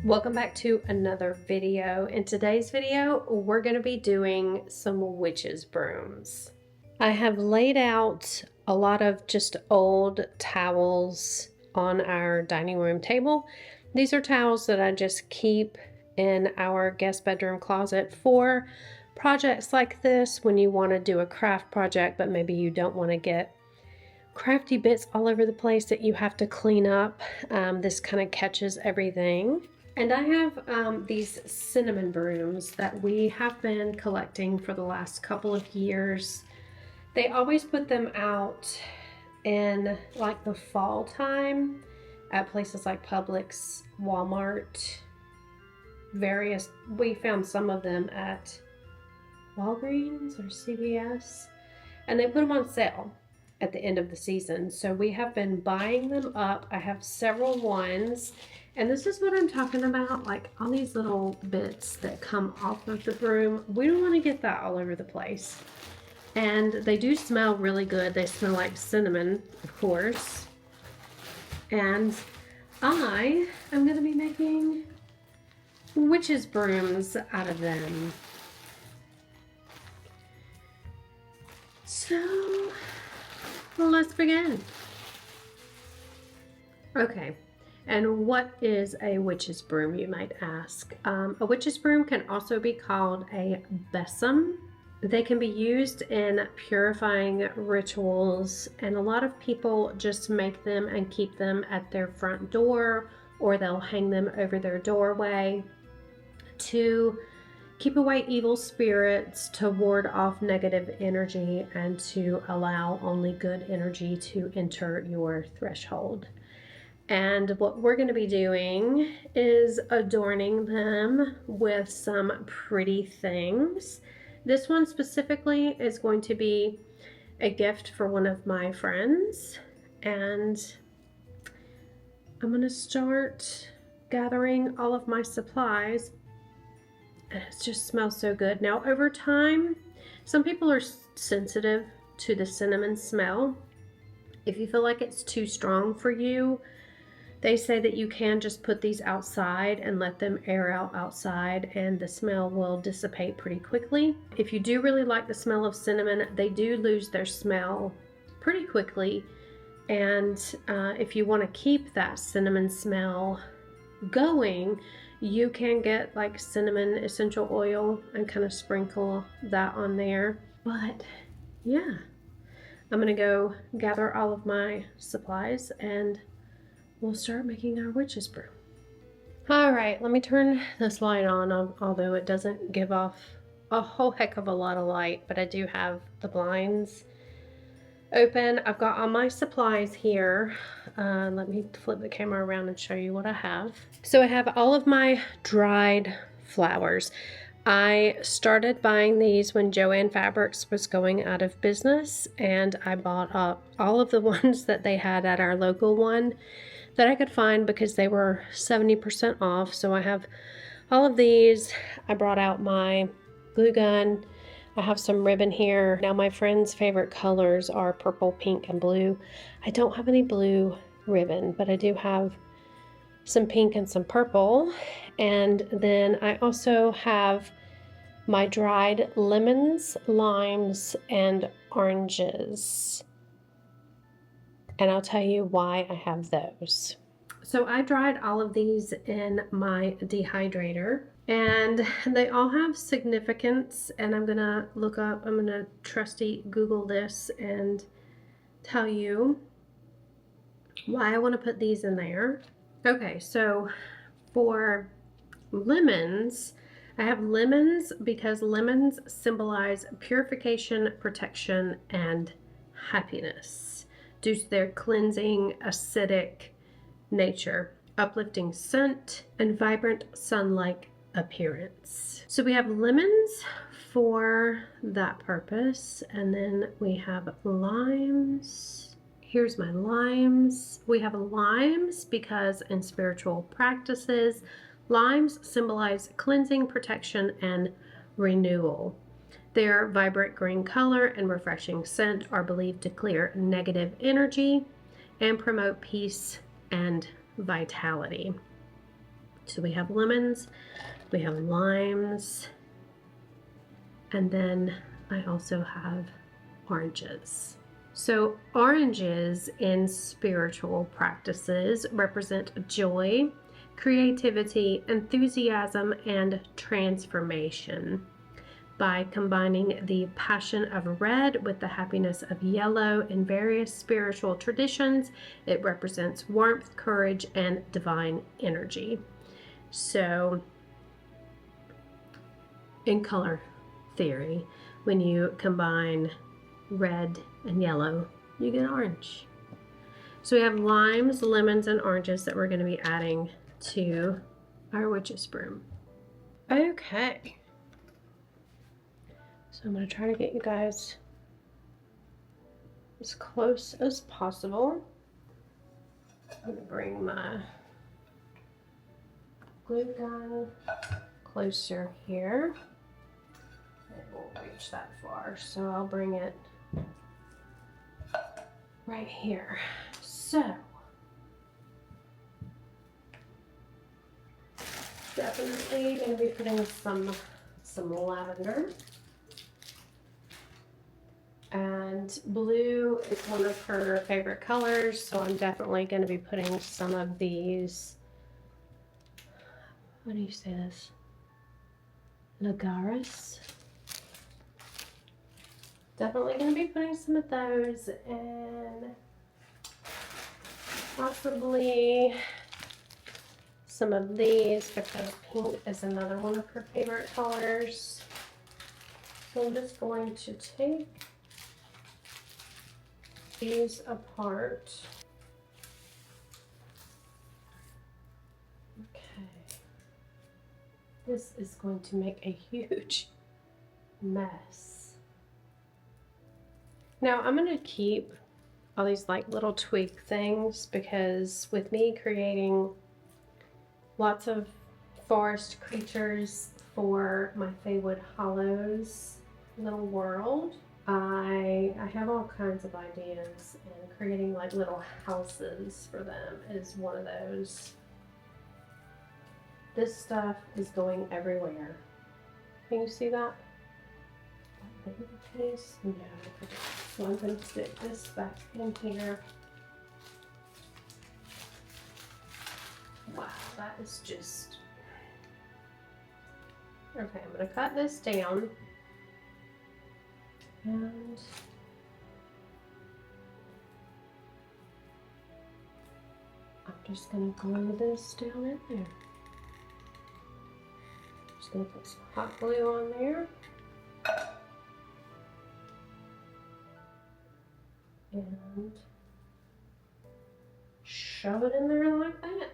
Welcome back to another video. In today's video, we're going to be doing some witches brooms. I have laid out a lot of just old towels on our dining room table. These are towels that I just keep in our guest bedroom closet for projects like this, when you want to do a craft project, but maybe you don't want to get crafty bits all over the place that you have to clean up. This kind of catches everything. And I have these cinnamon brooms that we have been collecting for the last couple of years. They always put them out in like the fall time at places like Publix, Walmart, we found some of them at Walgreens or CVS, and they put them on sale at the end of the season. So we have been buying them up. I have several ones. And this is what I'm talking about, like all these little bits that come off of the broom. We don't want to get that all over the place. And they do smell really good. They smell like cinnamon, of course. And I am going to be making witches brooms out of them. So let's begin. Okay. And what is a witch's broom, you might ask? A witch's broom can also be called a besom. They can be used in purifying rituals, and a lot of people just make them and keep them at their front door, or they'll hang them over their doorway to keep away evil spirits, to ward off negative energy, and to allow only good energy to enter your threshold. And what we're going to be doing is adorning them with some pretty things. This one specifically is going to be a gift for one of my friends. And I'm going to start gathering all of my supplies. And it just smells so good. Now, over time, some people are sensitive to the cinnamon smell. If you feel like it's too strong for you, they say that you can just put these outside and let them air out outside, and the smell will dissipate pretty quickly. If you do really like the smell of cinnamon, they do lose their smell pretty quickly. And if you want to keep that cinnamon smell going, you can get like cinnamon essential oil and kind of sprinkle that on there. But yeah, I'm gonna go gather all of my supplies and we'll start making our witch's brew. All right, let me turn this light on, although it doesn't give off a whole heck of a lot of light, but I do have the blinds open. I've got all my supplies here. Let me flip the camera around and show you what I have. So I have all of my dried flowers. I started buying these when Joann Fabrics was going out of business, and I bought up all of the ones that they had at our local one that I could find because they were 70% off. So I have all of these. I brought out my glue gun. I have some ribbon here. Now my friend's favorite colors are purple, pink, and blue. I don't have any blue ribbon, but I do have some pink and some purple. And then I also have my dried lemons, limes, and oranges. And I'll tell you why I have those. So I dried all of these in my dehydrator, and they all have significance, and I'm gonna trusty Google this and tell you why I want to put these in there. Okay, so for lemons, I have lemons because lemons symbolize purification, protection, and happiness due to their cleansing, acidic nature, uplifting scent, and vibrant sun-like appearance. So we have lemons for that purpose, and then we have limes. Here's my limes. We have limes because in spiritual practices, limes symbolize cleansing, protection, and renewal. Their vibrant green color and refreshing scent are believed to clear negative energy and promote peace and vitality. So we have lemons, we have limes, and then I also have oranges. So oranges in spiritual practices represent joy, creativity, enthusiasm, and transformation. By combining the passion of red with the happiness of yellow in various spiritual traditions, it represents warmth, courage, and divine energy. So, in color theory, when you combine red and yellow, you get orange. So we have limes, lemons, and oranges that we're going to be adding to our witch's broom. Okay. So I'm going to try to get you guys as close as possible. I'm going to bring my glue gun closer here. It won't reach that far, so I'll bring it right here. So, definitely going to be putting some lavender. And blue is one of her favorite colors, so I'm definitely going to be putting some of these, what do you say this? Lagaris. Definitely going to be putting some of those in. Possibly some of these, because pink is another one of her favorite colors. So I'm just going to take these apart. Okay. This is going to make a huge mess. Now I'm going to keep all these like little twig things, because with me creating lots of forest creatures for my Faewood Hallows little world, I have all kinds of ideas, and creating like little houses for them is one of those. This stuff is going everywhere. Can you see that? Piece? No. So I'm going to stick this back in here. Wow, that is just... Okay, I'm going to cut this down. And I'm just going to glue this down in there. Just going to put some hot glue on there. And shove it in there like that.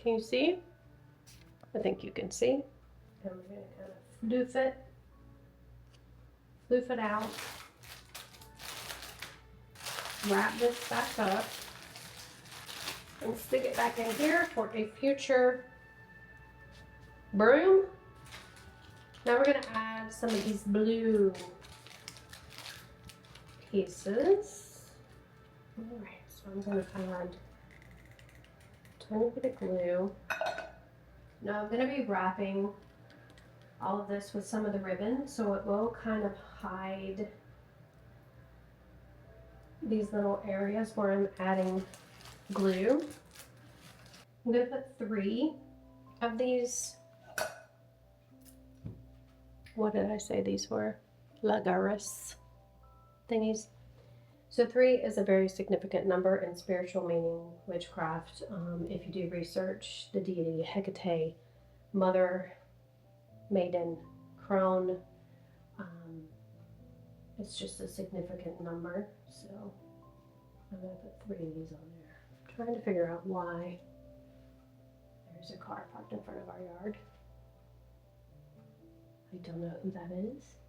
Can you see? I think you can see. And we're going to kind of floof it out. Wrap this back up and stick it back in here for a future broom. Now we're going to add some of these blue pieces. Alright, so I'm going to add a tiny bit of glue. Now I'm going to be wrapping all of this with some of the ribbon, so it will kind of hide these little areas where I'm adding glue. I'm going to put 3 of these, what did I say these were? Lagaris thingies. So 3 is a very significant number in spiritual meaning, witchcraft. If you do research, the deity Hecate, mother, maiden, crone, it's just a significant number. So I'm going to put 3 of these on there. I'm trying to figure out why there's a car parked in front of our yard. I don't know who that is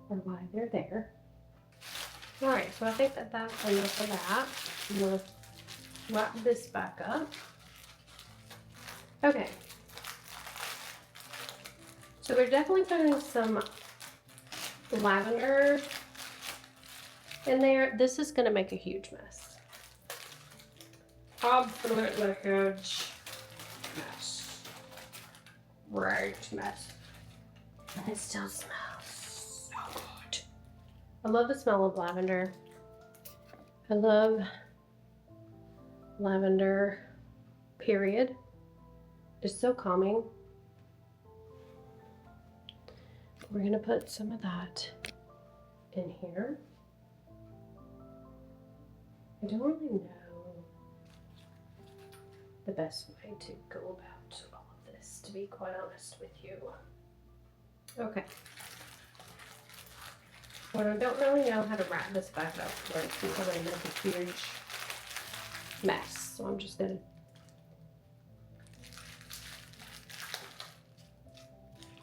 or why they're there. Alright, so I think that that's enough of that. I'm going to wrap this back up. Okay. So we're definitely putting some lavender in there. This is going to make a huge mess. Absolutely huge. mess. Great mess. And it still smells so good. I love the smell of lavender. I love lavender, period. It's so calming. We're gonna put some of that in here. I don't really know the best way to go about all of this, to be quite honest with you. Okay. But I don't really know how to wrap this back up where it's becoming like a huge mess. So I'm just gonna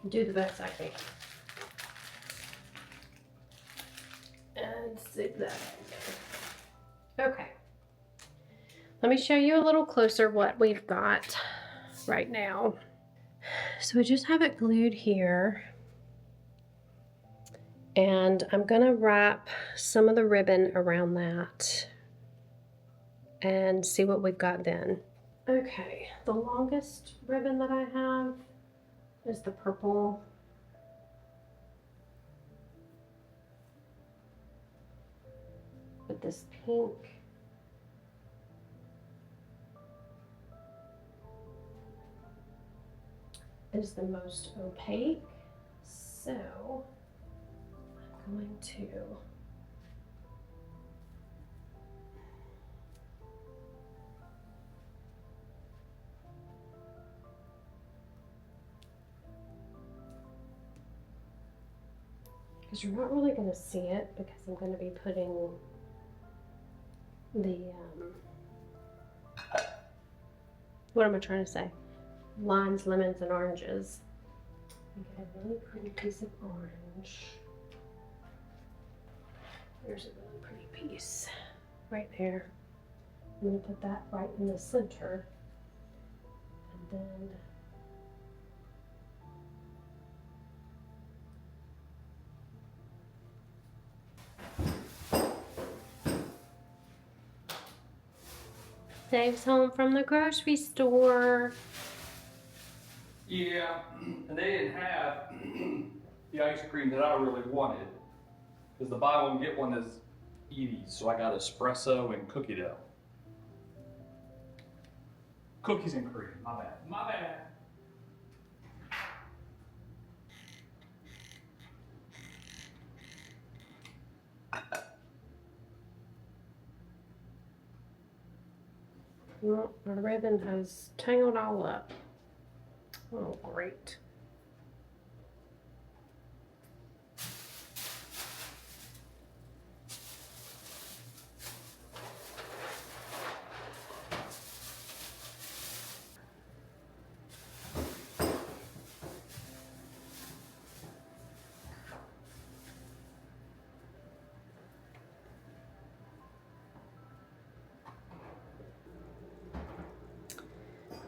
do the best I can. And zip that in. Okay. Let me show you a little closer what we've got right now. So we just have it glued here. And I'm gonna wrap some of the ribbon around that and see what we've got then. Okay, the longest ribbon that I have is the purple. But this pink is the most opaque, so I'm going to because you're not really going to see it because I'm going to be putting the what am I trying to say? Limes, lemons, and oranges. I get a really pretty piece of orange. There's a really pretty piece right there. I'm going to put that right in the center. And then Dave's home from the grocery store. Yeah, and they didn't have the ice cream that I really wanted. Because the buy one get one is Edie's, so I got espresso and cookie dough. Cookies and cream, my bad. My bad. Well, my ribbon has tangled all up. Oh, great.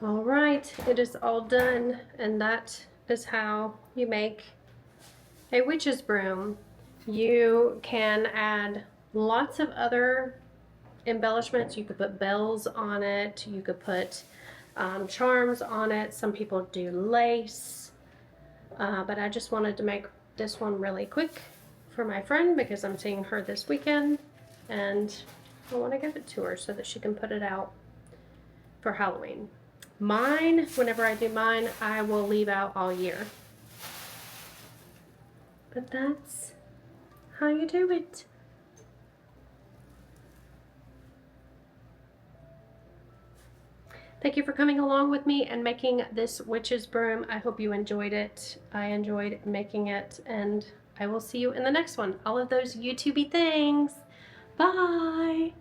All right, it is all done, and that is how you make a witch's broom. You can add lots of other embellishments. You could put bells on it. You could put charms on it. Some people do lace, but I just wanted to make this one really quick for my friend because I'm seeing her this weekend, and I want to give it to her so that she can put it out for Halloween. Mine, whenever I do mine, I will leave out all year. But that's how you do it. Thank you for coming along with me and making this witch's broom. I hope you enjoyed it. I enjoyed making it, and I will see you in the next one. All of those YouTubey things. Bye.